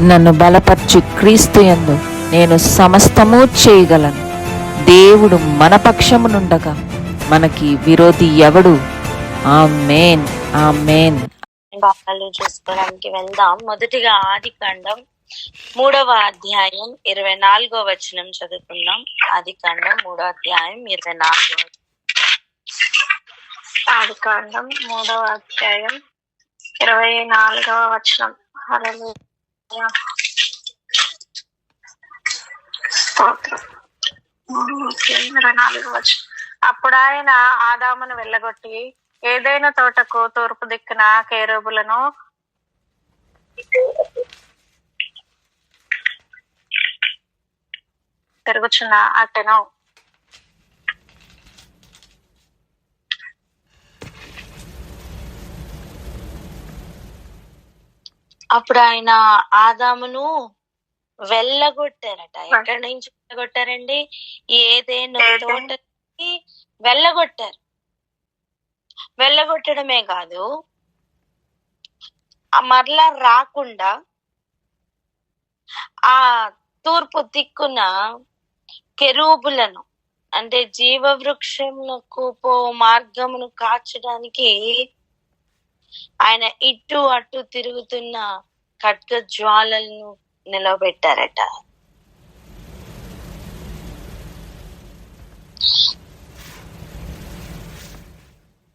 నన్ను బలపర్చు క్రీస్తు యందు నేను సమస్తము చేయగలను. దేవుడు మన పక్షమునుండగా మనకి విరోధి ఎవడు? ఆమేన్, ఆమేన్. భాగాలు చూసుకోవడానికి వెళ్దాం. మొదటిగా ఆదికాండం 3వ అధ్యాయం 24వ వచనం చదువుకుందాం. ఆదికాండం 3వ అధ్యాయం 24వ ఆదికాండం 3వ అధ్యాయం 24వ వచనం. హల్లెలూయా. స్తోత్రం. 24వ వచనం. అప్పుడు ఆయన ఆదామును వెళ్ళగొట్టి ఏదైనా తోటకు తూర్పు దిక్కున కేరూబులను తిరుగుచున్న అట్టెను. అప్పుడు ఆయన ఆదామును వెళ్ళగొట్టారట. ఎక్కడి నుంచి వెళ్ళగొట్టారండి? ఏదేను తోటకి వెళ్ళగొట్టారు. వెళ్ళగొట్టడమే కాదు, మరలా రాకుండా ఆ తూర్పు దిక్కున కెరూబులను, అంటే జీవవృక్షమునకు పో మార్గమును కాచడానికి ఆయన ఇటు అటు తిరుగుతున్న ఖడ్గ జ్వాలలను నిలబెట్టారట.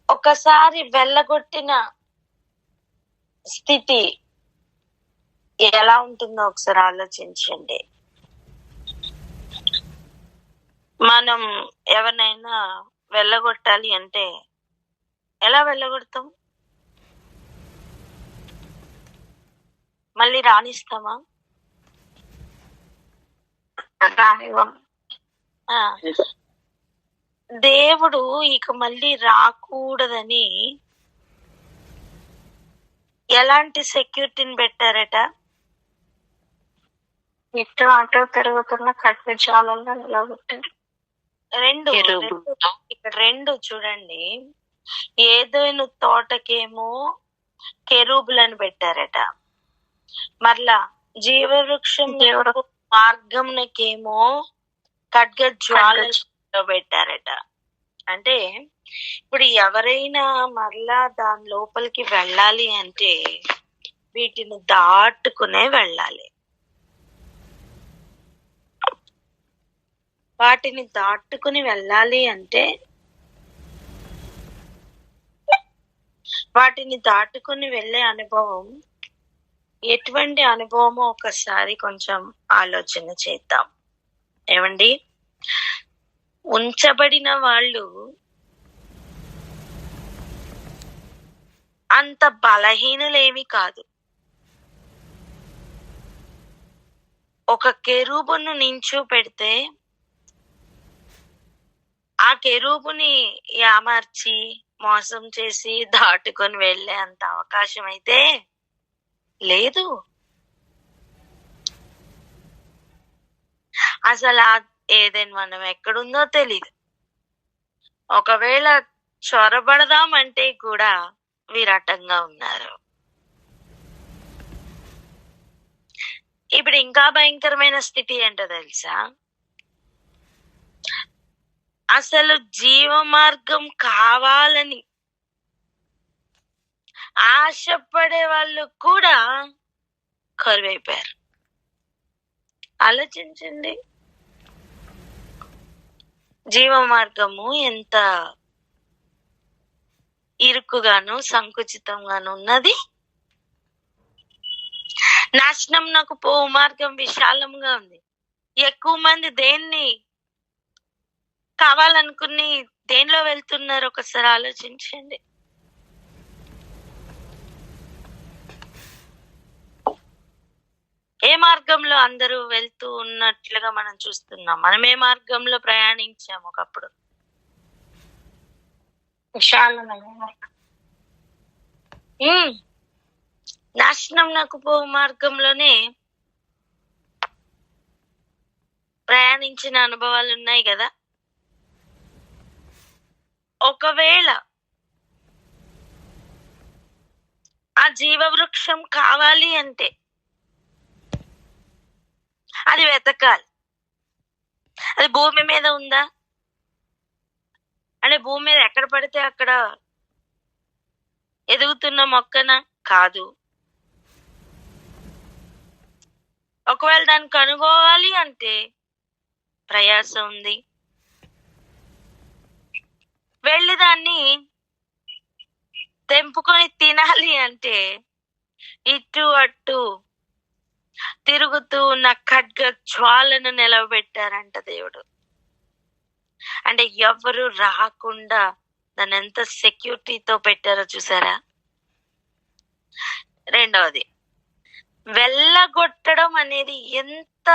ఒకసారి వెళ్ళగొట్టిన స్థితి ఎలా ఉంటుందో ఒకసారి ఆలోచించండి. మనం ఎవరినైనా వెళ్ళగొట్టాలి అంటే ఎలా వెళ్ళగొడతాం? మళ్ళీ రాణిస్తామా? రానివ్వం. దేవుడు ఇక మళ్ళీ రాకూడదని ఎలాంటి సెక్యూరిటీని పెట్టారట? ఇటు అటు తిరుగుతున్న ఖడ్గజాలంలో నిలబెట్టారు. రెండు చూడండి. ఏదైనా తోటకేమో కెరూబులను పెట్టారట, మరలా జీవవృక్షం మార్గంకేమో ఖడ్గ జ్వాలలో పెట్టారట. అంటే ఇప్పుడు ఎవరైనా మరలా దాని లోపలికి వెళ్ళాలి అంటే వీటిని దాటుకునే వెళ్ళాలి. వాటిని దాటుకుని వెళ్ళాలి అంటే వాటిని దాటుకుని వెళ్ళే అనుభవం ఎటువంటి అనుభవమో ఒకసారి కొంచెం ఆలోచన చేద్దాం. ఏమండి, ఉంచబడిన వాళ్ళు అంత బలహీనులేమి కాదు. ఒక కెరూబును నించు పెడితే ఆ కెరూబుని యామార్చి మోసం చేసి దాటుకొని వెళ్ళే అంత అవకాశం అయితే లేదు. అసలు ఏదైనా మనం ఎక్కడుందో తెలీదు. ఒకవేళ చొరబడదామంటే కూడా విరాటంగా ఉన్నారు. ఇప్పుడు ఇంకా భయంకరమైన స్థితి ఏంటో తెలుసా? అసలు జీవ మార్గం కావాలని ఆశపడే వాళ్ళు కూడా కరువైపోయారు. ఆలోచించండి, జీవ మార్గము ఎంత ఇరుకుగాను సంకుచితంగాను ఉన్నది. నాశనం నాకు పో మార్గం విశాలంగా ఉంది. ఎక్కువ మంది దేన్ని కావాలనుకుని దేనిలో వెళ్తున్నారు ఒకసారి ఆలోచించండి. ఏ మార్గంలో అందరూ వెళ్తూ ఉన్నట్లుగా మనం చూస్తున్నాం? మనం ఏ మార్గంలో ప్రయాణించాం ఒకప్పుడు? నాశనం నాకు పో మార్గంలోనే ప్రయాణించిన అనుభవాలు ఉన్నాయి కదా. ఒకవేళ ఆ జీవవృక్షం కావాలి అంటే అది వెతకాలి. అది భూమి మీద ఉందా అంటే భూమి మీద ఎక్కడ పడితే అక్కడ ఎదుగుతున్న మొక్కన కాదు. ఒకవేళ దాన్ని కనుగోవాలి అంటే ప్రయాస ఉంది. వెళ్ళి దాన్ని తెంపుకొని తినాలి అంటే ఇటు అటు తిరుగుతూ ఉన్న ఖడ్గ జ్వాలను నిలవబెట్టారంట దేవుడు. అంటే ఎవరు రాకుండా దాన్ని ఎంత సెక్యూరిటీతో పెట్టారో చూసారా. రెండవది, వెళ్ళగొట్టడం అనేది ఎంత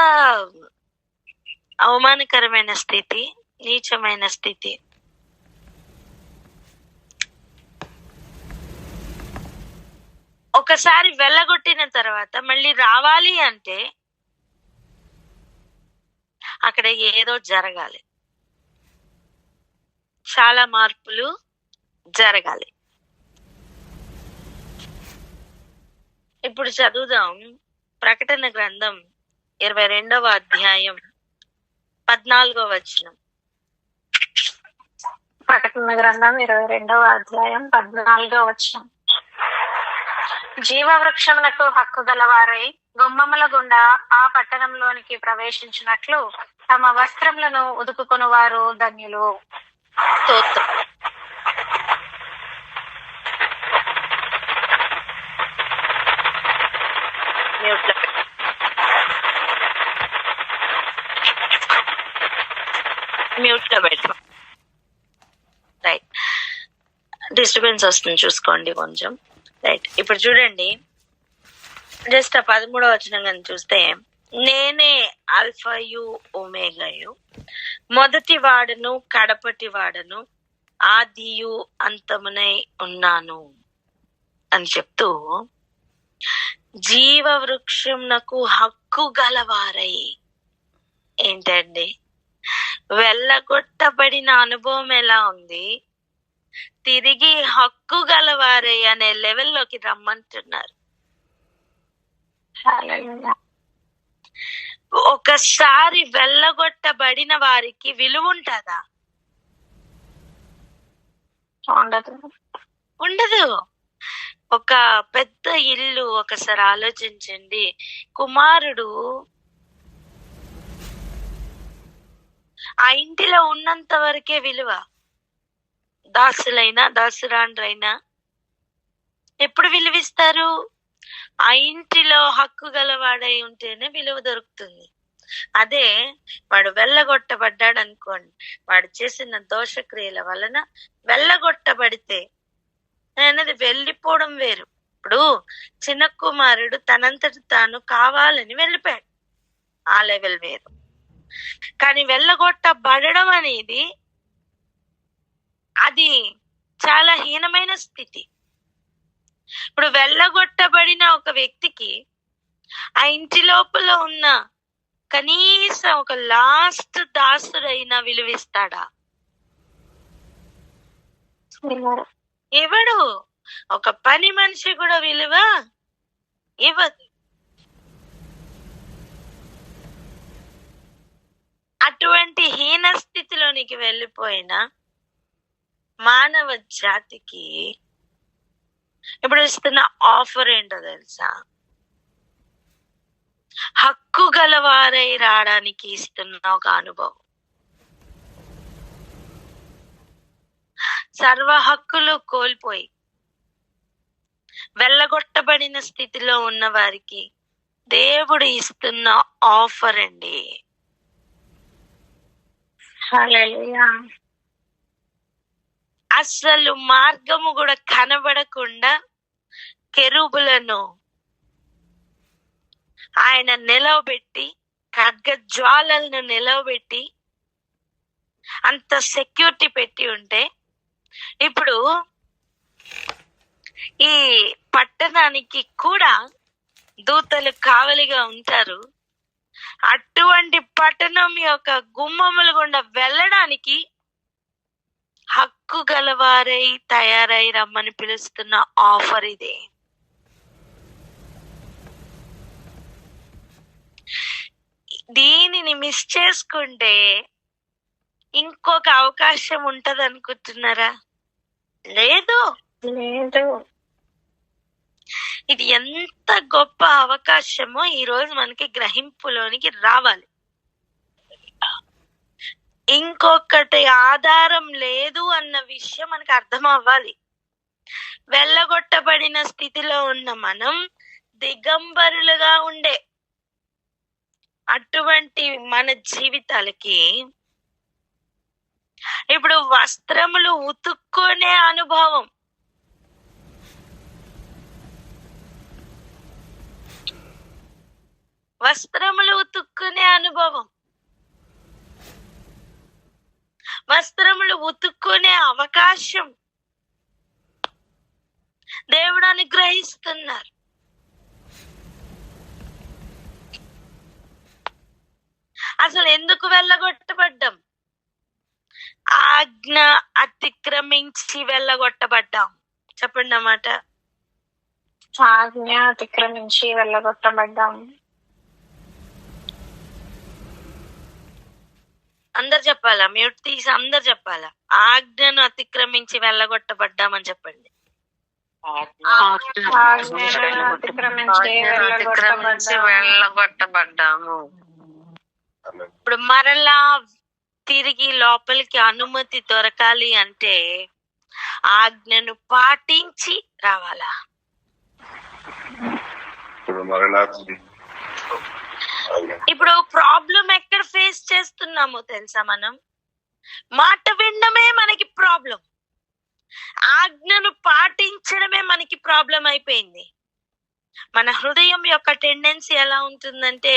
అవమానకరమైన స్థితి, నీచమైన స్థితి. ఒకసారి వెళ్ళగొట్టిన తర్వాత మళ్ళీ రావాలి అంటే అక్కడ ఏదో జరగాలి, చాలా మార్పులు జరగాలి. ఇప్పుడు చదువుదాం ప్రకటన గ్రంథం 22వ అధ్యాయం 14వ వచనం. ప్రకటన గ్రంథం 22వ అధ్యాయం 14వ వచనం. జీవవృక్షమునకు హక్కు గలవారై గుమ్మముల గుండా ఆ పట్టణంలోనికి ప్రవేశించినట్లు తమ వస్త్రములను ఉదుకుకొని వారు ధన్యులు. స్తోత్రం. మ్యూట్ లో పెట్టు. రైట్, డిస్టర్బెన్స్ వస్తుంది చూసుకోండి కొంచెం. రైట్, ఇప్పుడు చూడండి జస్ట్ ఆ 13వ వచనం కానీ చూస్తే, నేనే ఆల్ఫాయు ఒమేగాయు, మొదటి వాడను కడపటి వాడను, ఆదియు అంతమునై ఉన్నాను అని చెప్తూ జీవవృక్షమునకు హక్కు గలవారై, ఏంటండి వెళ్ళగొట్టబడిన అనుభవం ఎలా ఉంది, తిరిగి హక్కు గలవారై అనే లెవెల్లోకి రమ్మంటున్నారు. ఒకసారి వెళ్ళగొట్టబడిన వారికి విలువ ఉంటుందా? ఉండదు. ఒక పెద్ద ఇల్లు ఒకసారి ఆలోచించండి. కుమారుడు ఆ ఇంటిలో ఉన్నంత వరకే విలువ. దాసులైనా దాసురాండ్రైనా ఎప్పుడు విలువిస్తారు? ఆ ఇంటిలో హక్కు గలవాడై ఉంటేనే విలువ దొరుకుతుంది. అదే వాడు వెళ్ళగొట్టబడ్డాడు అనుకోండి, వాడు చేసిన దోషక్రియల వలన వెళ్ళగొట్టబడితే అనేది వెళ్ళిపోవడం వేరు. ఇప్పుడు చిన్న కుమారుడు తనంతటి తాను కావాలని వెళ్ళిపోయాడు, ఆ లెవెల్ వేరు. కానీ వెళ్ళగొట్టబడడం అనేది అది చాలా హీనమైన స్థితి. ఇప్పుడు వెళ్ళగొట్టబడిన ఒక వ్యక్తికి ఆ ఇంటి లోపల ఉన్న కనీసం ఒక లాస్ట్ దాసుడైనా విలువిస్తాడా? ఇవ్వడు. ఒక పని మనిషి కూడా విలువ ఇవ్వదు. అటువంటి హీన స్థితిలోనికి వెళ్ళిపోయిన మానవ జాతికి ఇప్పుడు ఇస్తున్న ఆఫర్ ఏంటో తెలుసా? హక్కు గలవారై రావడానికి ఇస్తున్న ఒక అనుభవం. సర్వ హక్కులు కోల్పోయి వెళ్ళగొట్టబడిన స్థితిలో ఉన్న వారికి దేవుడు ఇస్తున్న ఆఫర్ అండి. అసలు మార్గము కూడా కనబడకుండా కెరూబులను ఆయన నిలవబెట్టి, ఖడ్గ జ్వాలలను నిలవబెట్టి అంత సెక్యూరిటీ పెట్టి ఉంటే, ఇప్పుడు ఈ పట్టణానికి కూడా దూతలు కావలిగా ఉంటారు. అటువంటి పట్టణం యొక్క గుమ్మముల గుండా వెళ్ళడానికి హక్కు గలవారై తయారై రమ్మని పిలుస్తున్న ఆఫర్ ఇది. దీనిని మిస్ చేసుకుంటే ఇంకొక అవకాశం ఉంటది అనుకుంటున్నారా? లేదు. లేదు. ఇది ఎంత గొప్ప అవకాశమో ఈ రోజు మనకి గ్రహింపులోనికి రావాలి. ఇంకొకటి ఆధారం లేదు అన్న విషయం మనకు అర్థం అవ్వాలి. వెళ్ళగొట్టబడిన స్థితిలో ఉన్న మనం దిగంబరులుగా ఉండే అటువంటి మన జీవితాలకి ఇప్పుడు వస్త్రములు ఉతుక్కునే అనుభవం, వస్త్రములు ఉతుక్కునే అనుభవం, వస్త్రములు ఉతుక్కునే అవకాశం దేవుడు అనుగ్రహిస్తున్నారు. అసలు ఎందుకు వెళ్ళగొట్టబడ్డాం? ఆజ్ఞ అతిక్రమించి వెళ్ళగొట్టబడ్డాం. చెప్పండి అన్నమాట. ఆజ్ఞ అతిక్రమించి వెళ్ళగొట్టబడ్డాం. అందరు చెప్పాలా? మ్యూట్ తీసి అందరు చెప్పాలా? ఆజ్ఞను అతిక్రమించి వెళ్ళగొట్టబడ్డామని చెప్పండి. అతిక్రమించి వెళ్ళగొట్టబడ్డాము. ఇప్పుడు మరలా తిరిగి లోపలికి అనుమతి దొరకాలి అంటే ఆజ్ఞను పాటించి రావాలా? ఇప్పుడు ప్రాబ్లం ఎక్కడ ఫేస్ చేస్తున్నామో తెలుసా? మనం మాట వినడమే మనకి ప్రాబ్లం, ఆజ్ఞను పాటించడమే మనకి ప్రాబ్లం అయిపోయింది. మన హృదయం యొక్క టెండెన్సీ ఎలా ఉంటుందంటే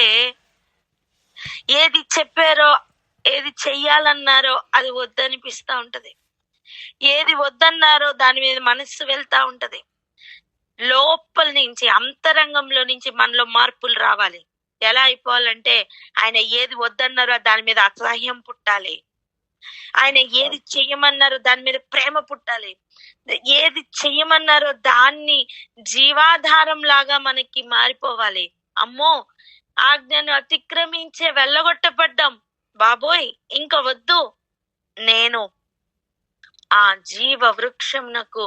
ఏది చెప్పారో, ఏది చెయ్యాలన్నారో అది వద్దనిపిస్తా ఉంటది, ఏది వద్దన్నారో దాని మీద మనస్సు వెళ్తా ఉంటది. లోపల నుంచి, అంతరంగంలో నుంచి మనలో మార్పులు రావాలి. ఎలా అయిపోవాలంటే ఆయన ఏది వద్దన్నారో దాని మీద అసహ్యం పుట్టాలి, ఆయన ఏది చెయ్యమన్నారో దాని మీద ప్రేమ పుట్టాలి, ఏది చెయ్యమన్నారో దాన్ని జీవాధారం లాగా మనకి మారిపోవాలి. అమ్మో, ఆజ్ఞను అతిక్రమించే వెళ్ళగొట్టబడ్డాం బాబోయ్, ఇంక వద్దు, నేను ఆ జీవ వృక్షంనకు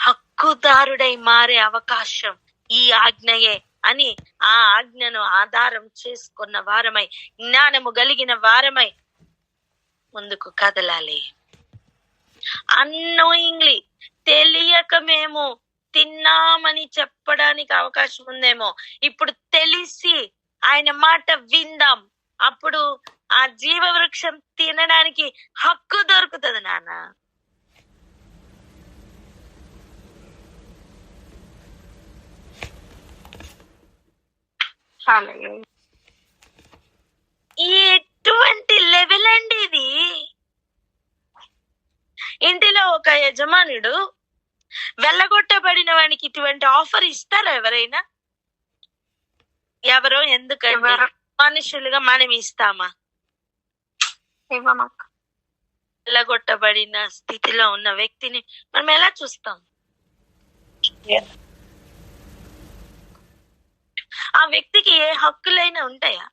హక్కుదారుడై మారే అవకాశం ఈ ఆజ్ఞయే అని ఆ ఆజ్ఞను ఆధారం చేసుకున్న వారమై, జ్ఞానము కలిగిన వారమై ముందుకు కదలాలి. అన్నోయింగ్లీ, తెలియక మేము తిన్నామని చెప్పడానికి అవకాశం ఉందేమో. ఇప్పుడు తెలిసి ఆయన మాట విందాం, అప్పుడు ఆ జీవ వృక్షం తినడానికి హక్కు దొరుకుతుంది నాన్న. ఎటువంటి లెవెల్ అండి ఇది? ఇంటిలో ఒక యజమానుడు వెళ్ళగొట్టబడిన వానికి ఇటువంటి ఆఫర్ ఇస్తారా ఎవరైనా? ఎవరో? ఎందుకంటే మనుషులుగా మనం ఇస్తామా? వెళ్ళగొట్టబడిన స్థితిలో ఉన్న వ్యక్తిని మనం ఎలా చూస్తాం? ఆ వ్యక్తికి ఏ హక్కులైనా ఉంటాయా?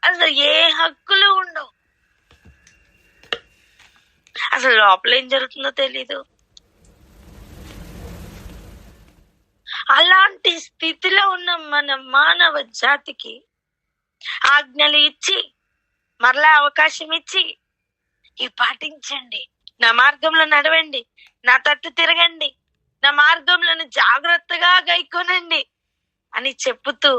అసలు ఏ హక్కులు ఉండవు. అసలు లోపల ఏం జరుగుతుందో తెలీదు. అలాంటి స్థితిలో ఉన్న మన మానవ జాతికి ఆజ్ఞలు ఇచ్చి, మరలా అవకాశం ఇచ్చి, ఇవి పాటించండి, నా మార్గంలో నడవండి, నా తట్టు తిరగండి, నా మార్గంలో జాగ్రత్తగా గైకొనండి అని చెప్పుతూ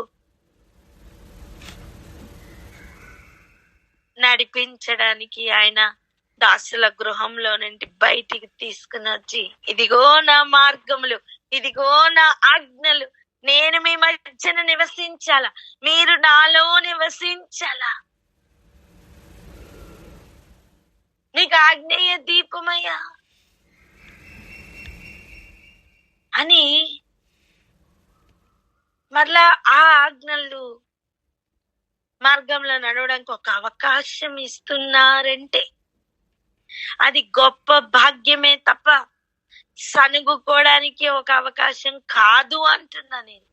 నడిపించడానికి ఆయన దాసుల గృహంలో నుండి బయటికి తీసుకుని వచ్చి, ఇదిగో నా మార్గములు, ఇదిగో నా ఆజ్ఞలు, నేను మీ మధ్యన నివసించాలా, మీరు నాలో నివసించాలా, మీకు ఆజ్ఞేయ దీపమయ్యా అని మరలా ఆ ఆజ్ఞలు మార్గంలో నడవడానికి ఒక అవకాశం ఇస్తున్నారంటే అది గొప్ప భాగ్యమే తప్ప సనుగుకోవడానికి ఒక అవకాశం కాదు అంటున్నా నేను.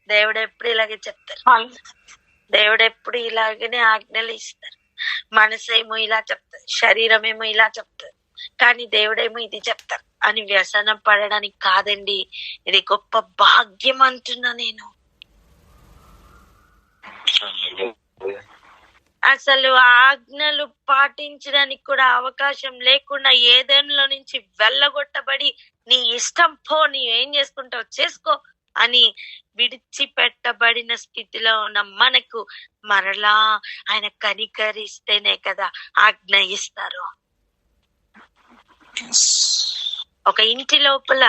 దేవుడు ఎప్పుడు ఇలాగే చెప్తారు, దేవుడు ఎప్పుడు ఇలాగనే ఆజ్ఞలు ఇస్తారు. మనసేమో ఇలా చెప్తారు, శరీరం ఏమో ఇలా చెప్తారు, కానీ దేవుడేమో ఇది చెప్తారు అని వ్యసనం పడడానికి కాదండి. ఇది గొప్ప భాగ్యం అంటున్నా నేను. అసలు ఆజ్ఞలు పాటించడానికి కూడా అవకాశం లేకుండా ఏదైనా నుంచి వెళ్ళగొట్టబడి నీ ఇష్టం పో, నీ ఏం చేసుకుంటావు చేసుకో అని విడిచిపెట్టబడిన స్థితిలో ఉన్న మనకు మరలా ఆయన కనికరిస్తేనే కదా ఆజ్ఞ ఇస్తారు. ఒక ఇంటి లోపల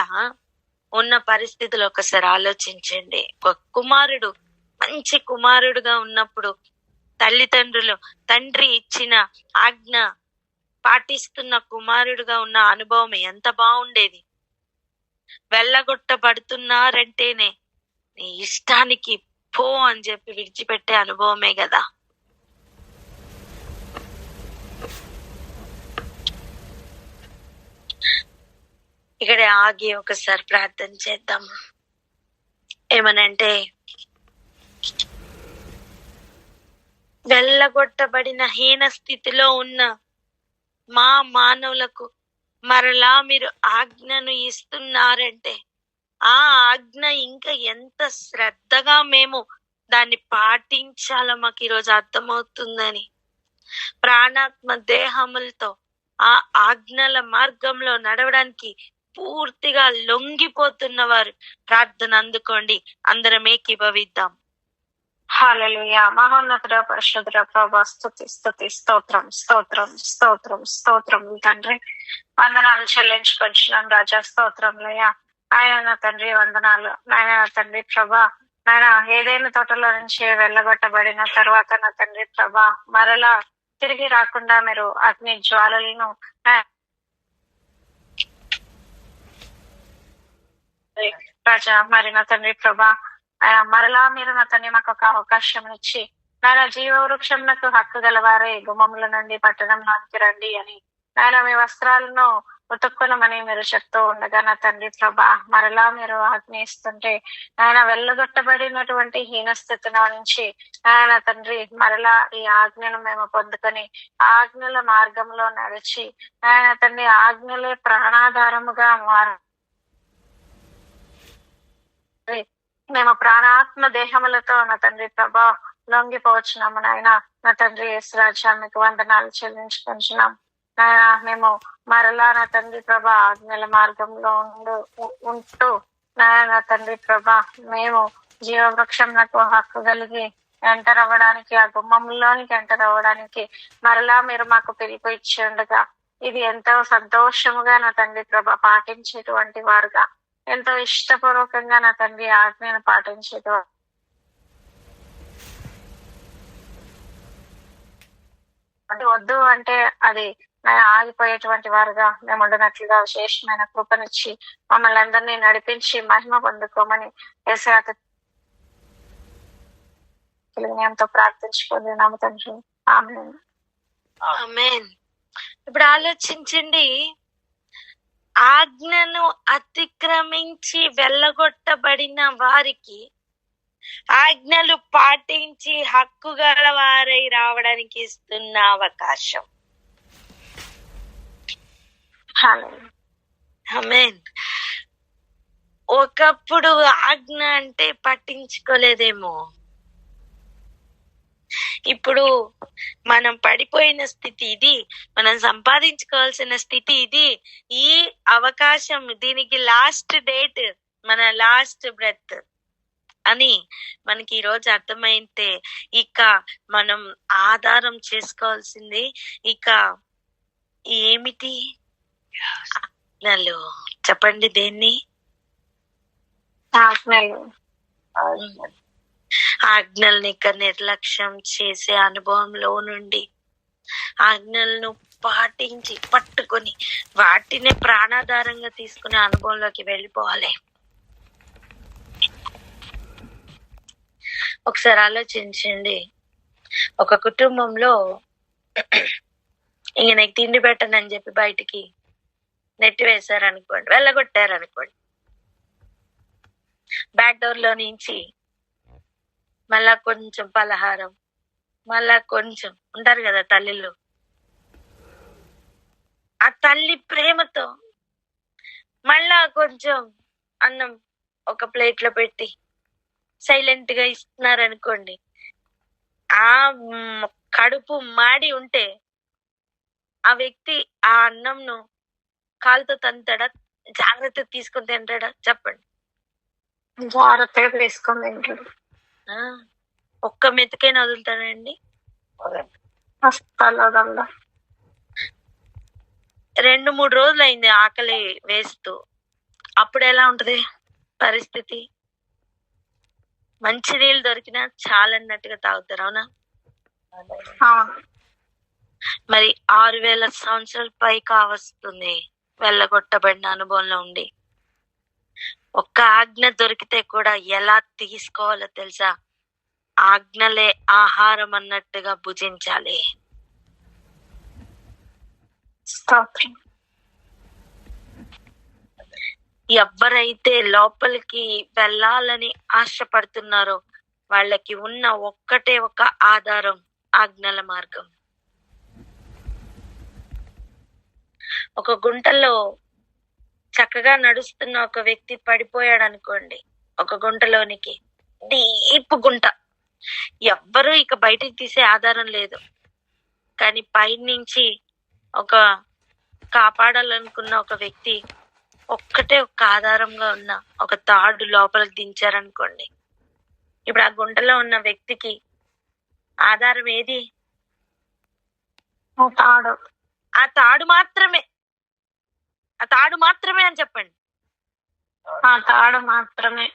ఉన్న పరిస్థితులు ఒకసారి ఆలోచించండి. ఒక కుమారుడు మంచి కుమారుడుగా ఉన్నప్పుడు తల్లిదండ్రులు తండ్రి ఇచ్చిన ఆజ్ఞ పాటిస్తున్న కుమారుడుగా ఉన్న అనుభవం ఎంత బాగుండేది. వెళ్ళగొట్టబడుతున్నారంటేనే నీ ఇష్టానికి పో అని చెప్పి విడిచిపెట్టే అనుభవమే కదా. ఇక్కడ ఆగి ఒకసారి ప్రార్థన చేద్దాం. ఏమనంటే, వెళ్ళగొట్టబడిన హీన స్థితిలో ఉన్న మా మానవులకు మరలా మీరు ఆజ్ఞను ఇస్తున్నారంటే ఆ ఆజ్ఞ ఇంకా ఎంత శ్రద్ధగా మేము దాన్ని పాటించాలో మాకు ఈరోజు అర్థమవుతుందని, ప్రాణాత్మ దేహములతో ఆ ఆజ్ఞల మార్గంలో నడవడానికి పూర్తిగా లొంగిపోతున్న వారు ప్రార్థన అందుకోండి. అందరం ఏకీభవిద్దాం. హల్లెలూయా. మహోన్నతుడ పరిశుద్ధుడ ప్రభా, స్తుతి స్తుతి స్తోత్రం స్తోత్రం స్తోత్రం స్తోత్రం తండ్రి. వందనాలు చెల్లించుకొచ్చినాం రాజా, స్తోత్రంలయ్యా. ఆయన నా తండ్రి వందనాలు. నాయన నా తండ్రి ప్రభా, నాయన ఏదైనా తోటలో నుంచి వెళ్ళగొట్టబడిన తర్వాత నా తండ్రి ప్రభా మరలా తిరిగి రాకుండా మీరు అగ్ని జ్వాలలను రాజా, మరి నా తండ్రి ప్రభా మరలా మీరు నా తండ్రి మాకు ఒక అవకాశం ఇచ్చి నాయన జీవ వృక్షంకు హక్కు గలవారే గుమ్మముల నుండి పట్టణంలోనికి రండి అని నాయన మీ వస్త్రాలను ఉతుక్కునమని మీరు చెప్తూ ఉండగా నా తండ్రి ప్రభా మరలా మీరు ఆజ్ఞ ఇస్తుంటే ఆయన వెళ్ళగొట్టబడినటువంటి హీనస్థితిలో నుంచి ఆయన తండ్రి మరలా ఈ ఆజ్ఞను మేము పొందుకొని ఆజ్ఞల మార్గంలో నడిచి ఆయన తండ్రి ఆజ్ఞలే ప్రాణాధారముగా మేము ప్రాణాత్మ దేహములతో నా తండ్రి ప్రభా లొంగిపోవచ్చున్నాము. నాయన నా తండ్రి యేసు రాజా మీకు వందనాలు చెల్లించుకుంటున్నాం. నాయన మేము మరలా నా తండ్రి ప్రభా ఆజ్ఞల మార్గంలో ఉంటూ నాయన నా తండ్రి ప్రభా మేము జీవవృక్షం నాకు హక్కు కలిగి ఎంటర్ అవ్వడానికి, ఆ గుమ్మంలోనికి ఎంటర్ అవ్వడానికి మరలా మీరు మాకు పిలుపు ఇచ్చి ఉండగా ఇది ఎంతో సంతోషముగా నా తండ్రి ప్రభా పాటించేటువంటి వారుగా, ఎంతో ఇష్టపూర్వకంగా నా తండ్రి ఆజ్ఞను పాటించేది వద్దు అంటే అది ఆగిపోయేటువంటి వారుగా మేము ఉండనట్లుగా విశేషమైన కృపనిచ్చి మమ్మల్ని అందరినీ నడిపించి మహిమ పొందుకోమని యేసయ్య ఎంతో ప్రార్థించుకుంది నామ తండ్రి. ఆమేన్. ఆమేన్. ఇప్పుడు ఆలోచించండి, ఆజ్ఞను అతిక్రమించి వెళ్ళగొట్టబడిన వారికి ఆజ్ఞలు పాటించి హక్కు గల వారై రావడానికి ఇస్తున్న అవకాశం. ఆమేన్. ఒకప్పుడు ఆజ్ఞ అంటే పట్టించుకోలేదేమో, ఇప్పుడు మనం పడిపోయిన స్థితి ఇది, మనం సంపాదించుకోవాల్సిన స్థితి ఇది, ఈ అవకాశం దీనికి లాస్ట్ డేట్ మన లాస్ట్ బ్రెత్ అని మనకి ఈ రోజు అర్థమైతే ఇక మనం ఆధారం చేసుకోవాల్సింది ఇక ఏమిటి? ఆజ్ఞలు. చెప్పండి దేన్ని? ఆజ్ఞల్ని ఇక నిర్లక్ష్యం చేసే అనుభవంలో నుండి ఆజ్ఞలను పాటించి పట్టుకొని వాటిని ప్రాణాధారంగా తీసుకునే అనుభవంలోకి వెళ్ళిపోవాలి. ఒకసారి ఆలోచించండి, ఒక కుటుంబంలో ఇంక నాకు తిండి పెట్టనని చెప్పి బయటికి నెట్టి వేశారనుకోండి, వెళ్ళగొట్టారనుకోండి, బ్యాక్ డోర్ లో నుంచి మళ్ళా కొంచెం పలహారం, మళ్ళా కొంచెం ఉంటారు కదా తల్లిలు, ఆ తల్లి ప్రేమతో మళ్ళా కొంచెం అన్నం ఒక ప్లేట్ లో పెట్టి సైలెంట్ గా ఇస్తున్నారనుకోండి, ఆ కడుపు మాడి ఉంటే ఆ వ్యక్తి ఆ అన్నంను కాలుతో తంతాడా, జాగ్రత్త తీసుకుని తింటాడా? చెప్పండి. జాగ్రత్తగా తీసుకొని తింటాడు. ఒక్క మెతుకైనా వదులుతాడండి? అస్సలు వదలడు. 2-3 రోజులు అయింది ఆకలి వేస్తూ, అప్పుడు ఎలా ఉంటది పరిస్థితి? మంచి నీళ్ళు దొరికినా చాలన్నట్టుగా తాగుతారు, అవునా? మరి 6000 సంవత్సరాల పై కావస్తుంది వెళ్ళగొట్టబడిన అనుభవంలో ఉండి. ఒక్క ఆజ్ఞ దొరికితే కూడా ఎలా తీసుకోవాలో తెలుసా? ఆజ్ఞలే ఆహారం అన్నట్టుగా భుజించాలి. ఎవరైతే లోపలికి వెళ్ళాలని ఆశపడుతున్నారో వాళ్ళకి ఉన్న ఒక్కటే ఒక ఆధారం ఆజ్ఞల మార్గం. ఒక గుంటలో చక్కగా నడుస్తున్న ఒక వ్యక్తి పడిపోయాడు అనుకోండి, ఒక గుంటలోనికి, డీప్ గుంట, ఎవ్వరూ ఇక బయటికి తీసే ఆధారం లేదు. కానీ పైనుంచి ఒక కాపాడాలనుకున్న ఒక వ్యక్తి ఒక్కటే ఒక ఆధారంగా ఉన్న ఒక తాడు లోపలికి దించారనుకోండి, ఇప్పుడు ఆ గుంటలో ఉన్న వ్యక్తికి ఆధారం ఏది? ఆ తాడు మాత్రమే. ఆ తాడు మాత్రమే అని చెప్పండి. ఆ తాడు మాత్రమే.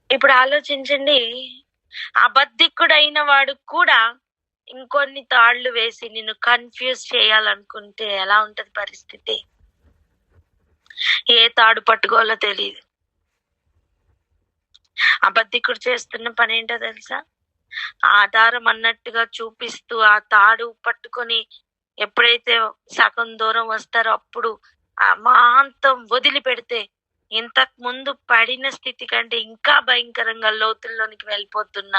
ఇప్పుడు ఆలోచించండి, అబద్ధికుడైన వాడు కూడా ఇంకొన్ని తాళ్లు వేసి నిన్ను కన్ఫ్యూజ్ చేయాలనుకుంటే ఎలా ఉంటది పరిస్థితి? ఏ తాడు పట్టుకోవాలో తెలియదు. అబద్ధికుడు చేస్తున్న పని ఏంటో తెలుసా? ఆధారం అన్నట్టుగా చూపిస్తూ ఆ తాడు పట్టుకొని ఎప్పుడైతే సగం దూరం వస్తారో అప్పుడు అమాంతం వదిలిపెడితే ఇంతకు ముందు పడిన స్థితి కంటే ఇంకా భయంకరంగా లోతుల్లోనికి వెళ్ళిపోతున్న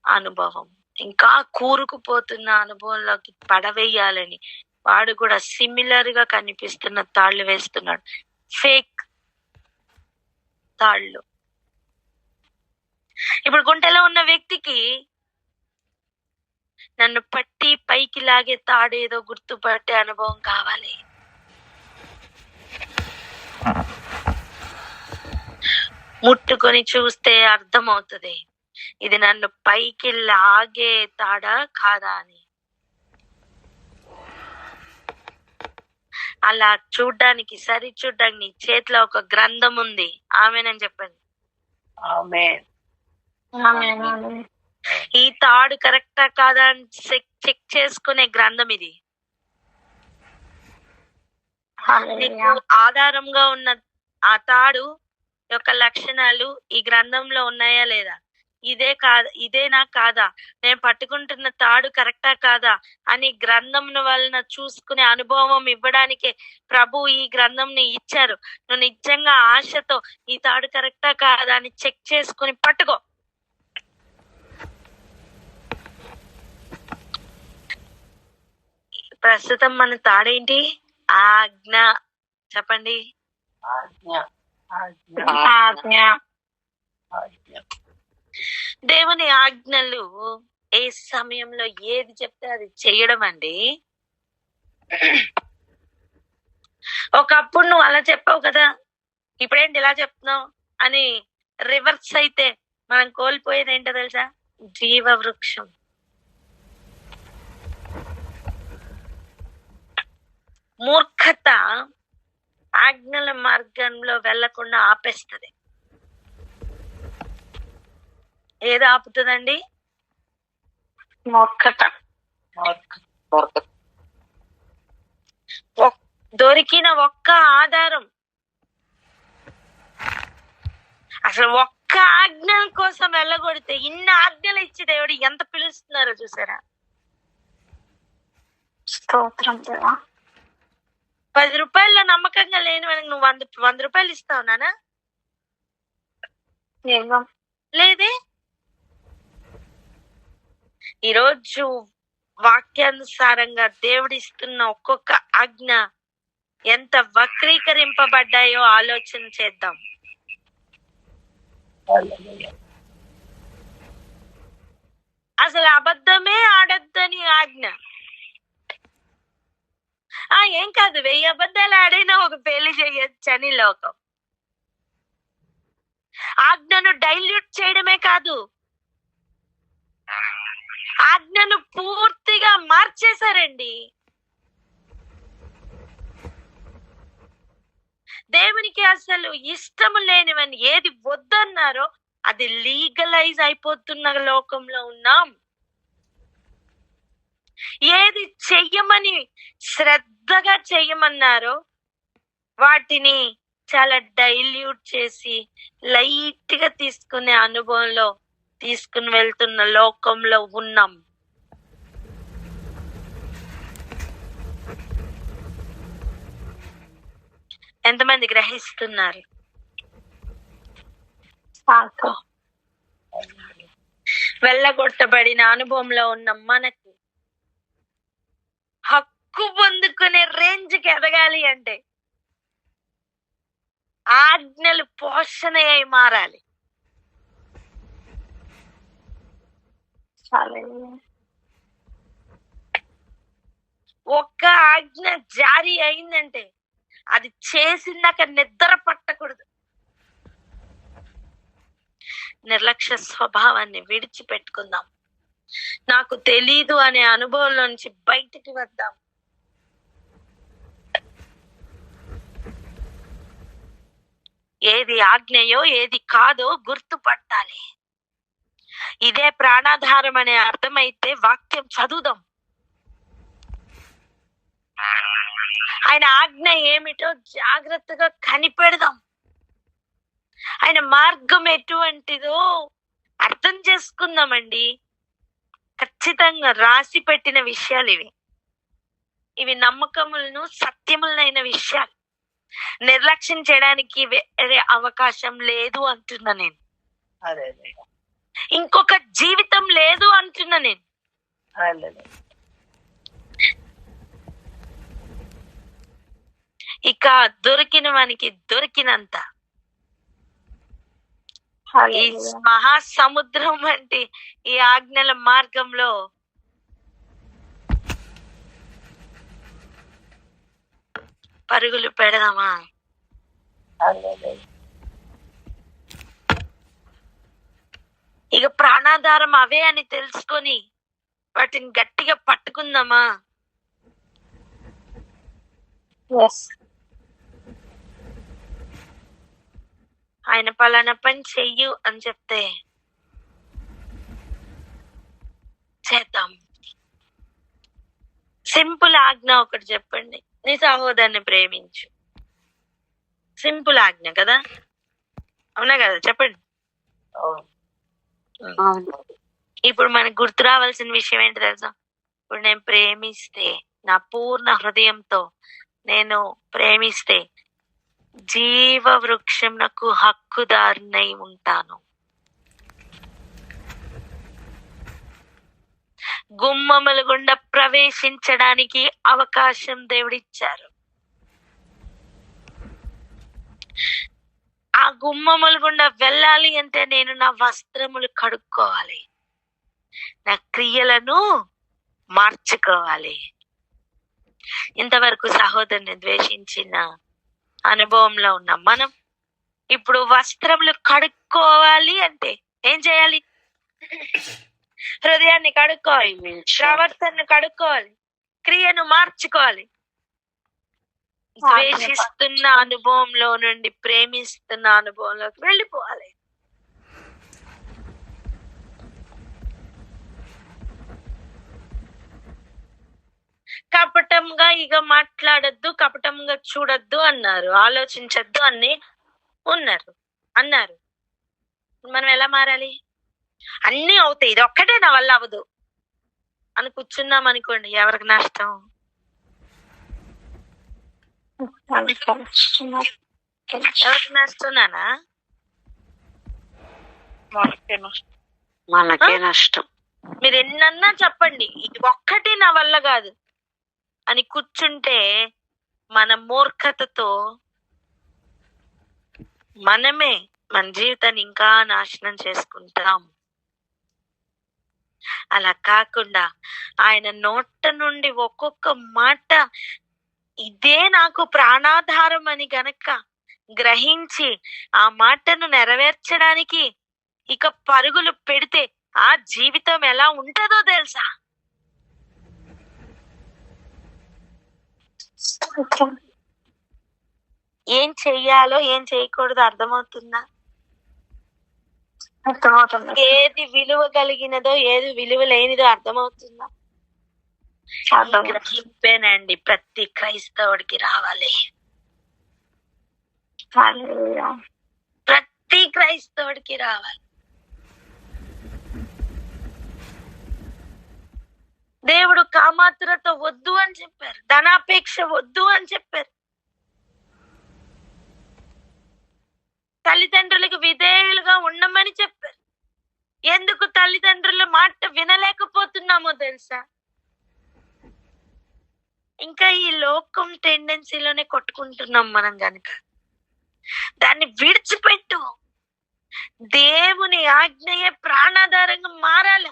అనుభవం, ఇంకా కూరుకుపోతున్న అనుభవంలోకి పడవేయాలని వాడు కూడా సిమిలర్ గా కనిపిస్తున్న తాళ్లు వేస్తున్నాడు, ఫేక్ తాళ్లు. ఇప్పుడు గుంటలో ఉన్న వ్యక్తికి నన్ను పట్టి పైకి లాగే తాడు ఏదో గుర్తుపట్టే అనుభవం కావాలి. ముట్టుకొని చూస్తే అర్థమవుతుంది ఇది నన్ను పైకి లాగే తాడా కాదా అని. అలా చూడ్డానికి, సరి చూడ్డానికి నీ చేతిలో ఒక గ్రంథం ఉంది. ఆమేనని చెప్పండి. ఈ తాడు కరెక్టా కాదా అని చెక్ చేసుకునే గ్రంథం ఇది. నీకు ఆధారంగా ఉన్న ఆ తాడు యొక్క లక్షణాలు ఈ గ్రంథంలో ఉన్నాయా లేదా? ఇదేనా కాదా, నేను పట్టుకుంటున్న తాడు కరెక్టా కాదా అని గ్రంథం వలన చూసుకునే అనుభవం ఇవ్వడానికే ప్రభు ఈ గ్రంథంని ఇచ్చారు. నువ్వు నిజంగా ఆశతో ఈ తాడు కరెక్టా కాదా అని చెక్ చేసుకుని పట్టుకో. ప్రస్తుతం మన తాడేంటి? ఆజ్ఞ. చెప్పండి. దేవుని ఆజ్ఞలు ఏ సమయంలో ఏది చెప్తే అది చెయ్యడం అండి. ఒకప్పుడు నువ్వు అలా చెప్పావు కదా, ఇప్పుడేంటి ఇలా చెప్తున్నావు అని రివర్స్ అయితే మనం కోల్పోయేది ఏంటో తెలుసా? జీవ వృక్షం. మూర్ఖత ఆజ్ఞల మార్గంలో వెళ్లకుండా ఆపేస్తుంది. ఏది ఆపుతుందండి? మూర్ఖత. దొరికిన ఒక్క ఆధారం, అసలు ఒక్క ఆజ్ఞ కోసం వెళ్ళగొడితే ఇన్ని ఆజ్ఞలు ఇచ్చి దేవుడు ఎంత పిలుస్తున్నారో చూసారా. స్తోత్రం దేవా. 10 రూపాయల్లో నమ్మకంగా లేని వానికి నువ్వు 100 రూపాయలు ఇస్తావు నానా? ఇవ్వం. లేదే. ఈరోజు వాక్యానుసారంగా దేవుడిస్తున్న ఒక్కొక్క ఆజ్ఞ ఎంత వక్రీకరింపబడ్డాయో ఆలోచన చేద్దాం. అసలు అబద్ధమే ఆడొద్దని ఆజ్ఞ. ఏం కాదు, 1000 అబద్ధాలు ఆడైనా ఒక పెళ్లి చేయొచ్చని లోకం. ఆజ్ఞను డైల్యూట్ చేయడమే కాదు, ఆజ్ఞను పూర్తిగా మార్చేశారండి. దేవునికి అసలు ఇష్టము లేనివని ఏది వద్దన్నారో అది లీగలైజ్ అయిపోతున్న లోకంలో ఉన్నాం. ఏది చెయ్యమని శ్రద్ధగా చెయ్యమన్నారో వాటిని చాలా డైల్యూట్ చేసి లైట్ గా తీసుకునే అనుభవంలో తీసుకుని వెళ్తున్న లోకంలో ఉన్నాం. ఎంతమంది గ్రహిస్తున్నారు? వెళ్ళగొట్టబడిన అనుభవంలో ఉన్న మనకు హక్కు పొందుకునే రేంజ్కి ఎదగాలి అంటే ఆజ్ఞలు పోషణ అయి మారాలి. ఒక్క ఆజ్ఞ జారీ అయిందంటే అది చేసినాక నిద్ర పట్టకూడదు. నిర్లక్ష్య స్వభావాన్ని విడిచిపెట్టుకుందాం. నాకు తెలీదు అనే అనుభవంలో నుంచి బయటికి వద్దాం. ఏది ఆజ్ఞయో ఏది కాదో గుర్తుపట్టాలి. ఇదే ప్రాణాధారం అనే అర్థమైతే వాక్యం చదువుదాం. ఆయన ఆజ్ఞ ఏమిటో జాగ్రత్తగా కనిపెడదాం. ఆయన మార్గం ఎటువంటిదో అర్థం చేసుకుందామండి. ఖచ్చితంగా రాసి పెట్టిన విషయాలు ఇవి నమ్మకములను సత్యములైన విషయాలు. నిర్లక్ష్యం చేయడానికి వేరే అవకాశం లేదు అంటున్నా నేను. ఇంకొక జీవితం లేదు అంటున్నా నేను. ఇక దొరికిన వానికి దొరికినంత. ఈ మహాసముద్రం వంటి ఈ ఆజ్ఞల మార్గంలో పరుగులు పెడదామా? ఇక ప్రాణాధారం అవే అని తెలుసుకొని వాటిని గట్టిగా పట్టుకుందామా? ఆయన పలానా పని చెయ్యు అని చెప్తే చేద్దాం. సింపుల్ ఆజ్ఞ ఒకటి చెప్పండి. నీ సహోదరుని ప్రేమించు. సింపుల్ ఆజ్ఞ కదా, అవునా కదా? చెప్పండి. ఇప్పుడు మనకు గుర్తు రావాల్సిన విషయం ఏంటి తెలుసా? ఇప్పుడు నేను ప్రేమిస్తే, నా పూర్ణ హృదయంతో నేను ప్రేమిస్తే జీవ వృక్షంకు హక్కుదారునై ఉంటాను. గుమ్మముల గుండా ప్రవేశించడానికి అవకాశం దేవుడిచ్చారు. ఆ గుమ్మముల గుండా వెళ్ళాలి అంటే నేను నా వస్త్రములు కడుక్కోవాలి, నా క్రియలను మార్చుకోవాలి. ఇంతవరకు సహోదరుని ద్వేషించిన అనుభవంలో ఉన్నాం మనం. ఇప్పుడు వస్త్రములు కడుక్కోవాలి అంటే ఏం చేయాలి? హృదయాన్ని కడుక్కోవాలి, ప్రవర్తనను కడుక్కోవాలి, క్రియను మార్చుకోవాలి. ద్వేషిస్తున్న అనుభవంలో నుండి ప్రేమిస్తున్న అనుభవంలోకి వెళ్ళిపోవాలి. కపటంగా ఇక మాట్లాడద్దు, కపటంగా చూడొద్దు అన్నారు, ఆలోచించద్దు అన్నారు. మనం ఎలా మారాలి? అన్నీ అవుతాయి, ఇది ఒక్కటే నా వల్ల అవ్వదు అని కూర్చున్నాం అనుకోండి, ఎవరికి నష్టం? ఎవరికి నష్టం నానా? మనకే నష్టం. మీరు ఎన్నన్నా చెప్పండి, ఇది ఒక్కటి నా వల్ల కాదు అని కూర్చుంటే మన మూర్ఖతతో మనమే మన జీవితాన్ని ఇంకా నాశనం చేసుకుంటాం. అలా కాకుండా ఆయన నోట నుండి ఒక్కొక్క మాట ఇదే నాకు ప్రాణాధారం అని గనక గ్రహించి ఆ మాటను నెరవేర్చడానికి ఇక పరుగులు పెడితే ఆ జీవితం ఎలా ఉంటుందో తెలుసా? ఏం చెయ్యాలో ఏం చేయకూడదు అర్థమవుతుందా? ఏది విలువ కలిగినదో ఏది విలువ లేనిదో అర్థమవుతుందా? గ్రహింపేనండి ప్రతి క్రైస్తవుడికి రావాలి. ప్రతి క్రైస్తవుడికి రావాలి. దేవుడు కామాతురత వద్దు అని చెప్పారు, ధనాపేక్ష వద్దు అని చెప్పారు, తల్లిదండ్రులకు విధేయులుగా ఉండమని చెప్పారు. ఎందుకు తల్లిదండ్రుల మాట వినలేకపోతున్నామో తెలుసా? ఇంకా ఈ లోకం టెండెన్సీలోనే కొట్టుకుంటున్నాం మనం గనుక. దాన్ని విడిచిపెట్టు. దేవుని ఆజ్ఞయే ప్రాణాధారంగా మారాలి,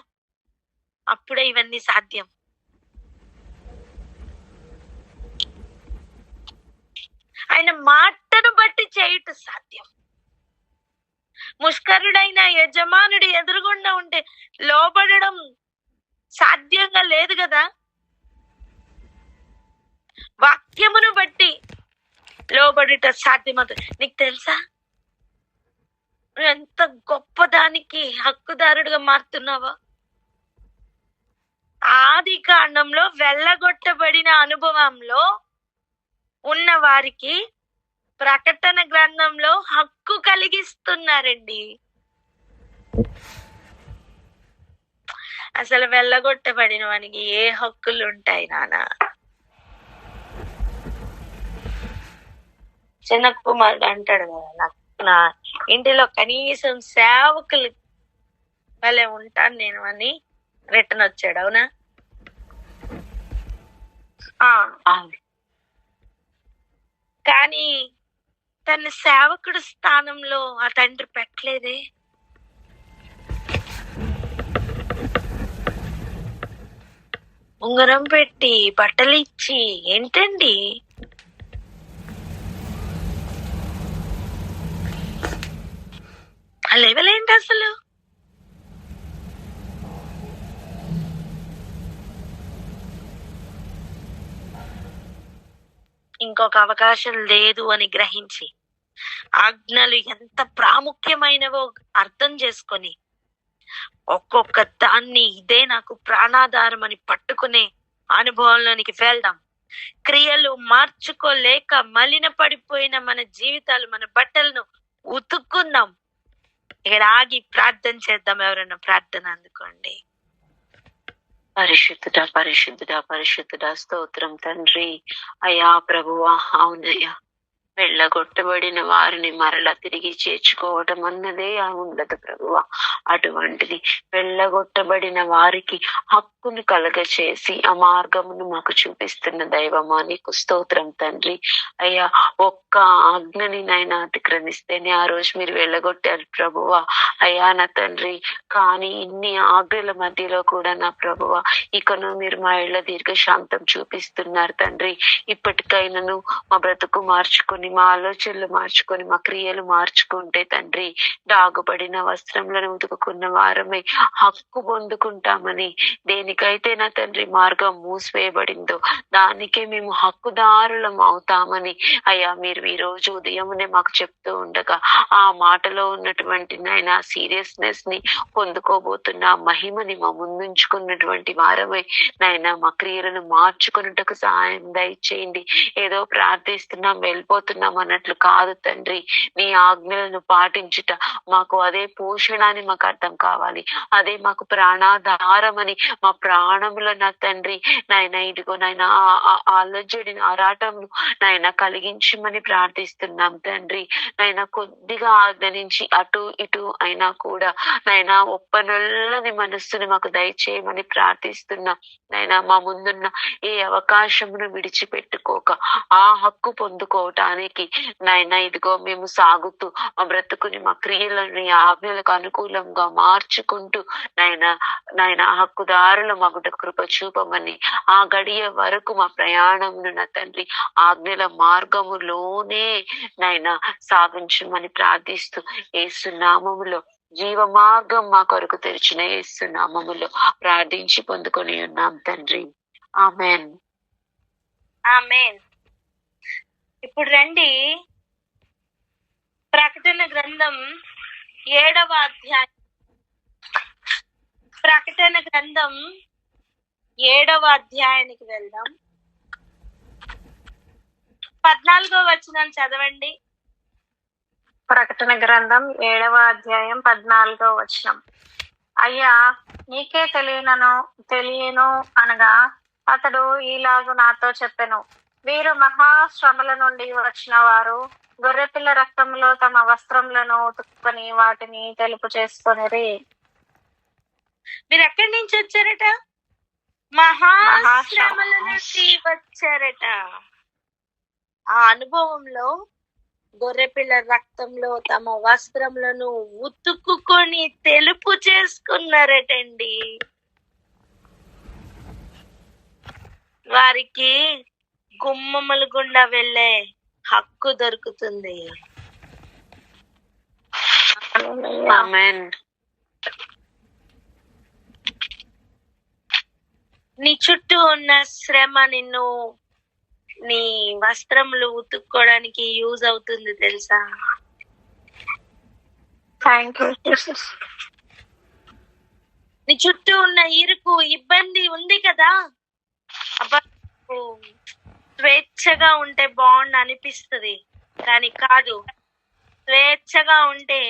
అప్పుడే ఇవన్నీ సాధ్యం. ఆయన మాటను బట్టి చేయుట సాధ్యం. ముష్కరుడైన యజమానుడు ఎదురుగుండా ఉంటే లోబడడం సాధ్యంగా లేదు కదా. వాక్యమును బట్టి లోబడుట సాధ్యమవుతుంది. నీకు తెలుసా నువ్వు ఎంత గొప్పదానికి హక్కుదారుడిగా మారుతున్నావా? ఆది కాండంలో వెళ్ళగొట్టబడిన అనుభవంలో ఉన్న వారికి ప్రకటన గ్రంథంలో హక్కు కలిగిస్తున్నారండి. అసలు వెళ్ళగొట్టబడిన వానికి ఏ హక్కులు ఉంటాయి నానా? చిన్న కుమారుడు అంటాడు కదా, నా ఇంటిలో కనీసం సేవకులు వలె ఉంటాను నేను అని రిటర్న్ వచ్చాడు. అవునా? కానీ తన సేవకుడు స్థానంలో ఆ తండ్రి పెట్టలేదే. ఉంగరం పెట్టి బట్టలు ఇచ్చి ఏంటండి? ఆ లెవెల్ ఏంటి అసలు? ఇంకొక అవకాశం లేదు అని గ్రహించి ఆజ్ఞలు ఎంత ప్రాముఖ్యమైనవో అర్థం చేసుకొని ఒక్కొక్క దాన్ని ఇదే నాకు ప్రాణాధారం అని పట్టుకునే అనుభవంలోనికి వెళ్దాం. క్రియలు మార్చుకోలేక మలిన పడిపోయిన మన జీవితాలు, మన బట్టలను ఉతుక్కుందాం. ఇక్కడ ఆగి ప్రార్థన చేద్దాం. ఎవరైనా ప్రార్థన అందుకోండి. పరిశుద్ధుడా పరిశుద్ధుడా పరిశుద్ధుడా స్తోత్రం తండ్రి. అయ్యా ప్రభువా, అవునయ్యా, వెళ్ళగొట్టబడిన వారిని మరలా తిరిగి చేర్చుకోవటం అన్నదే ఉండదు ప్రభువా. అటువంటిది వెళ్ళగొట్టబడిన వారికి హక్కును కలగచేసి ఆ మార్గమును మాకు చూపిస్తున్న దైవమా నీకు స్తోత్రం తండ్రి. అయ్యా, ఒక్క ఆజ్ఞని నైనా అతిక్రమిస్తేనే ఆ రోజు మీరు వెళ్ళగొట్టారు ప్రభువా. అయ్యా నా తండ్రి, కానీ ఇన్ని ఆజ్ఞల మధ్యలో కూడా నా ప్రభువా ఇకను మీరు మా ఇళ్ల దీర్ఘశాంతం చూపిస్తున్నారు తండ్రి. ఇప్పటికైనాను మా బ్రతుకు మార్చుకొని, మా ఆలోచనలు మార్చుకొని, మా క్రియలు మార్చుకుంటే తండ్రి, డాగుపడిన వస్త్రములను ఉతుకున్న వారమై హక్కు పొందుకుంటామని, దేనికైతే నా తండ్రి మార్గం మూసివేయబడిందో దానికే మేము హక్కుదారులం అవుతామని అయ్యా మీరు ఈ రోజు ఉదయమునే మాకు చెప్తూ ఉండగా ఆ మాటలో ఉన్నటువంటి నాయన సీరియస్నెస్ ని పొందుకోబోతున్న మహిమని మా ముందుంచుకున్నటువంటి వారమై నాయన మా క్రియలను మార్చుకున్నట్టుకు సహాయం దయచేయండి. ఏదో ప్రార్థిస్తున్నాం వెళ్ళిపోతున్నాం జీవిస్తున్నాం అన్నట్లు కాదు తండ్రి. నీ ఆజ్ఞలను పాటించుట మాకు అదే పోషణ అని మాకు అర్థం కావాలి. అదే మాకు ప్రాణాధారం అని మా ప్రాణముల నా తండ్రి నాయన ఇదిగో నాయన అలజడిని ఆరాటంను నాయన కలిగించమని ప్రార్థిస్తున్నాం తండ్రి. నాయన కొద్దిగా ఆజ్ఞ నుంచి అటు ఇటు అయినా కూడా నాయన ఒప్పనొల్లని మనస్సుని మాకు దయచేయమని ప్రార్థిస్తున్నాం. నాయన మా ముందున్న ఏ అవకాశమును విడిచిపెట్టుకోక ఆ హక్కు పొందుకోవటానికి నాయన ఇదిగో మేము సాగుతూ మా బ్రతుకుని మా క్రియలను ఆజ్ఞలకు అనుకూలంగా మార్చుకుంటూ నాయన హక్కుదారుల మగుట కృప చూపమని ఆ గడియ వరకు మా ప్రయాణమును నా తండ్రి ఆజ్ఞల మార్గములోనే నాయన సాగించమని ప్రార్థిస్తూ యేసు నామములో జీవ మార్గం మా కొరకు తెరిచిన యేసు నామములో ప్రార్థించి పొందుకొని ఉన్నాం తండ్రి. ఆమెన్. ఆమేన్. ఇప్పుడు రండి, ప్రకటన గ్రంథం 7వ అధ్యాయం. ప్రకటన గ్రంథం 7వ అధ్యాయానికి వెళ్దాం. 14వ వచనం చదవండి. ప్రకటన గ్రంథం 7వ అధ్యాయం 14వ వచనం. అయ్యా, నీకే తెలియను అనగా అతడు ఈలాగు నాతో చెప్పెను, వీరు మహాశ్రమల నుండి వచ్చిన వారు గొర్రెపిల్ల రక్తంలో తమ వస్త్రములను ఉతుక్కొని వాటిని తెలుపు చేసుకొనిరి. మీరు ఎక్కడి నుంచి వచ్చారట? మహాశ్రమల నుండి వచ్చారట. ఆ అనుభవంలో గొర్రెపిల్ల రక్తంలో తమ వస్త్రములను ఉతుక్కుని తెలుపు చేసుకున్నారటండి. వారికి గుమ్మముల గుండా వెళ్ళే హక్కు దొరుకుతుంది. ఆమేన్. నీ చుట్టూ ఉన్న శ్రమ నిన్ను నీ వస్త్రములు ఉతుక్కోవడానికి యూజ్ అవుతుంది తెలుసా? Thank you Jesus. నీ చుట్టూ ఉన్న ఇరుకు ఇబ్బంది ఉంది కదా, అబ్బా స్వేచ్ఛగా ఉంటే బాగుండు అనిపిస్తుంది, కానీ కాదు. స్వేచ్ఛగా ఉంటే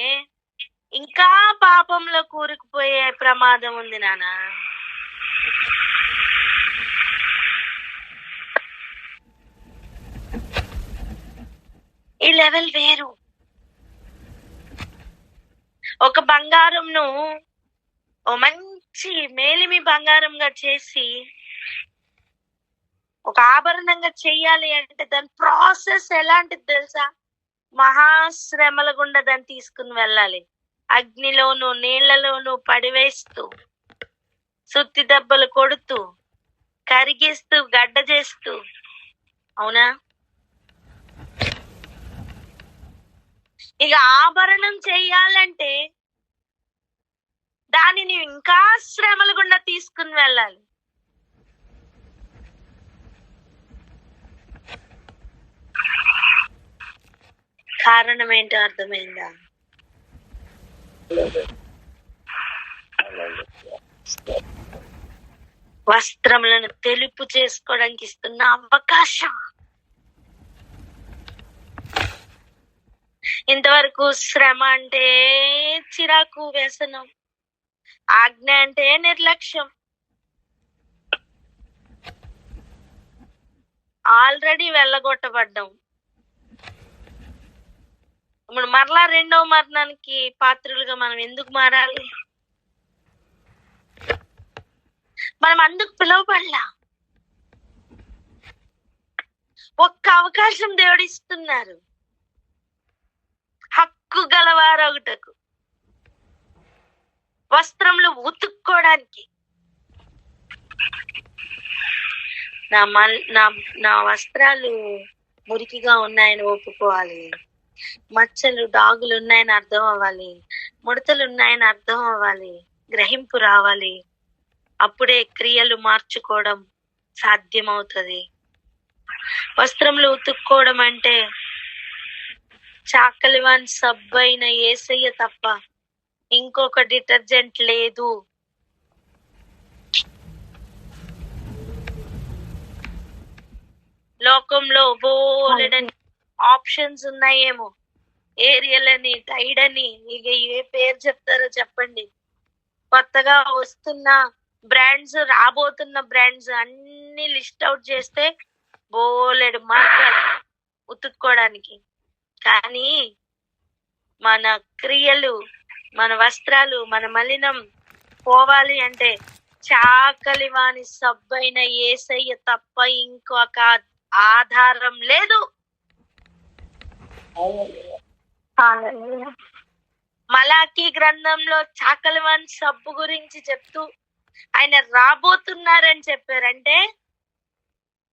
ఇంకా పాపంలో కూరుకుపోయే ప్రమాదం ఉంది నాన్న. ఈ లెవెల్ వేరు. ఒక బంగారంను ఓ మంచి మేలిమి బంగారంగా చేసి ఒక ఆభరణంగా చెయ్యాలి అంటే దాని ప్రాసెస్ ఎలాంటిది తెలుసా? మహాశ్రమల గుండా దాన్ని తీసుకుని వెళ్ళాలి. అగ్నిలోను నీళ్లలోను పడివేస్తూ, సుత్తి దెబ్బలు కొడుతూ, కరిగిస్తూ, గడ్డ చేస్తూ. అవునా? ఇక ఆభరణం చెయ్యాలంటే దానిని ఇంకా శ్రమల గుండా తీసుకుని వెళ్ళాలి. కారణం ఏంటో అర్థమైందా? వస్త్రములను తెలుపు చేసుకోవడానికి ఇస్తున్న అవకాశం. ఇంతవరకు శ్రమ అంటే చిరాకు, వ్యసనం, ఆజ్ఞ అంటే నిర్లక్ష్యం. ఆల్రెడీ వెళ్ళగొట్టబడ్డాం. ఇప్పుడు మరలా రెండవ మరణానికి పాత్రులుగా మనం ఎందుకు మారాలి? మనం అందుకు పిలువబడలా. ఒక్క అవకాశం దేవుడిస్తున్నారు, హక్కు గలవారొకటకు, వస్త్రములు ఉతుక్కోవడానికి. నా వస్త్రాలు మురికిగా ఉన్నాయని ఒప్పుకోవాలి. మచ్చలు, డాగులు ఉన్నాయని అర్థం అవ్వాలి. ముడతలు ఉన్నాయని అర్థం అవ్వాలి. గ్రహింపు రావాలి. అప్పుడే క్రియలు మార్చుకోవడం సాధ్యమవుతుంది. వస్త్రములు ఉతుక్కోవడం అంటే చాకలివాన్ సబ్బు అయిన యేసయ్య తప్ప ఇంకొక డిటర్జెంట్ లేదు. లోకంలో బోలెడని ఆప్షన్స్ ఉన్నాయేమో, ఏరియల్ అని, టైడ్ అని, ఇక ఏ పేరు చెప్తారో చెప్పండి. కొత్తగా వస్తున్న బ్రాండ్స్, రాబోతున్న బ్రాండ్స్ అన్ని లిస్ట్ అవుట్ చేస్తే బోలెడు మార్గాలు ఉతుక్కోవడానికి. కానీ మన క్రియలు, మన వస్త్రాలు, మన మలినం పోవాలి అంటే చాకలి వాని సబ్బైన యేసయ్య తప్ప ఇంకొక ఆధారం లేదు. హల్లెలూయా. మలాకీ గ్రంథంలో చాకలి వాని సబ్బు గురించి చెప్తూ ఆయన రాబోతున్నారని చెప్పారంటే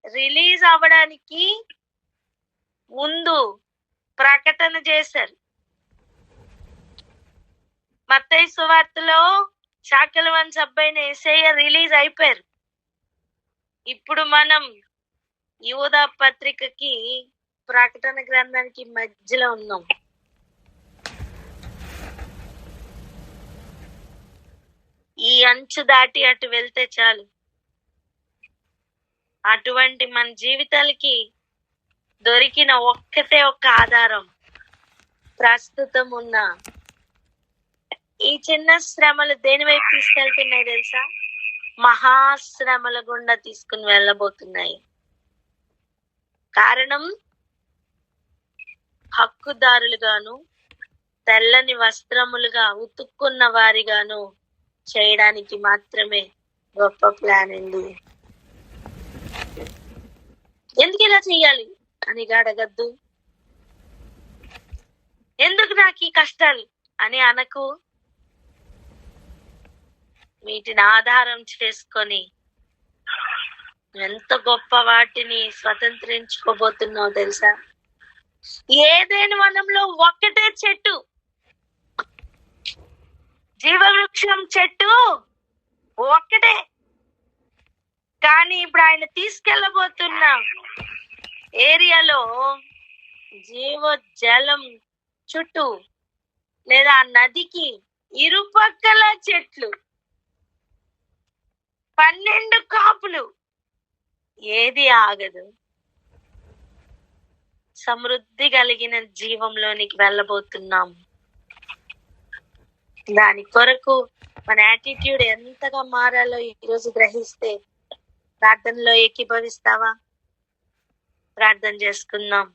రిలీజ్ అవ్వడానికి ముందు ప్రకటన చేశారు. మత్తయి సువార్తలో చాకలి వాని సబ్బైన యేసయ్య రిలీజ్ అయిపోయారు. ఇప్పుడు మనం యూదా పత్రికకి, ప్రకటన గ్రంథానికి మధ్యలో ఉన్నాం. ఈ అంచు దాటి అటు వెళ్తే చాలు. అటువంటి మన జీవితాలకి దొరికిన ఒక్కటే ఒక్క ఆధారం, ప్రస్తుతం ఉన్న ఈ చిన్న శ్రమలు దేని వైపు తీసుకెళ్తున్నాయి తెలుసా? మహాశ్రమల గుండా తీసుకుని వెళ్ళబోతున్నాయి. కారణం, హక్కుదారులుగాను తెల్లని వస్త్రములుగా ఉతుక్కున్న వారిగాను చేయడానికి మాత్రమే గొప్ప ప్లాన్ ఉంది. ఎందుకు ఇలా చెయ్యాలి అని అడగద్దు. ఎందుకు నాకు ఈ కష్టాలు అని అనకు. వీటిని ఆధారం చేసుకొని ఎంత గొప్ప వాటిని స్వతంత్రించుకోబోతున్నావు తెలుసా? ఏదైనా వనంలో ఒక్కటే చెట్టు, జీవవృక్షం చెట్టు ఒక్కటే. కానీ ఇప్పుడు ఆయన తీసుకెళ్ళబోతున్న ఏరియాలో జీవజలం చుట్టూ లేదా నదికి ఇరుపక్కల చెట్లు, 12 కాపులు, ఏది ఆగదు. సమృద్ధి కలిగిన జీవంలోనికి వెళ్ళబోతున్నాం. దాని కొరకు మన యాటిట్యూడ్ ఎంతగా మారాలో ఈరోజు గ్రహిస్తే ప్రార్థనలో ఏకీభవిస్తావా? ప్రార్థన చేసుకుందాం.